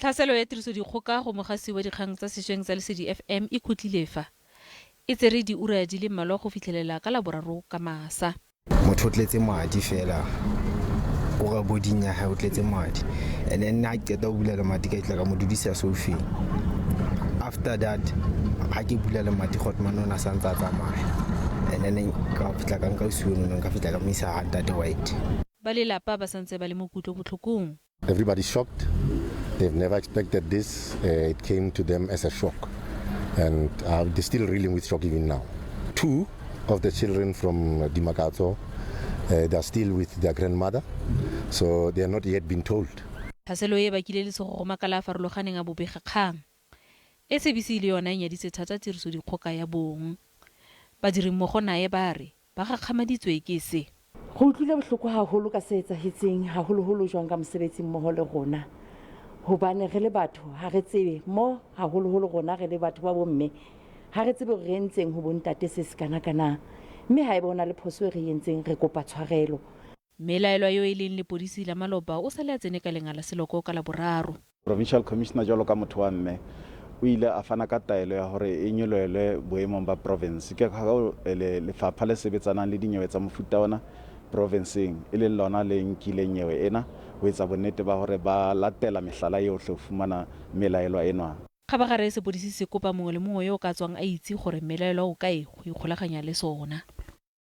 Tlhaselo ya tirisodikgoka go mogasi wa dikgang tsa sešweng tsa Lesedi FM e khutlile fa e tsere diura di le mmalwa go fitlhelela ka laboraro ka masa. Motho o tletse madi fela o ga boding ya hae o tletse madi, and then nna ke qeta ho bulela madi ka itla ka mo dudisa sofeng. After that ha ke bulela madi Gotman ona sa ntse a tsamaya, and then ka fitla ka nka usuno ka fitla ka mo isa Ntate White. Ba lelapa ba santse ba le mo kutlobotlhokong. Everybody shocked. They've never expected this. It came to them as a shock. And they're still reeling with shock even now. 2 of the children from Dimakato, they're still with their grandmother. So they are not yet been told. Tlhaselo e bakile le go makala a farologaneng a bobegakgang. SABC le yona e nyaditse thata tirisodikgoka ya bong. Badiri mmogo nae ba re ba gakgamaditswe ke se. Go utlwile bohloko haholo ka se etsahetseng haholoholo jwang ka mosebetsi mmoho le rona. Hobane re le batho ha re tsebe mo haholoholo rona re le batho ba bomme ha re tsebe re entseng ho bontate se sekanakana, mme ha e bona le phoso re entseng re kopa tshwarelo. Melaelwa yo e leng lepodisi la Maloba o sale a tsene ka lenga la Seloko ka laboraro. Provincial Commissioner jalo ka motho wa mme o ile a fana ka taelo ya hore e nyolelwe boemong ba province ke ga le lefapha le sebetsanang le dinyewe tsa mofuta ona provinceng e le lona le nkileng nyewe ena ho etsa bonnete ba hore ba latela mehlala yohle ho fumana melaelwa enwa. Khabagare sepodisi se kopa mongwe le mongwe yo ka tswang a itse gore melaelwa o kae go ikgolaganya le sona.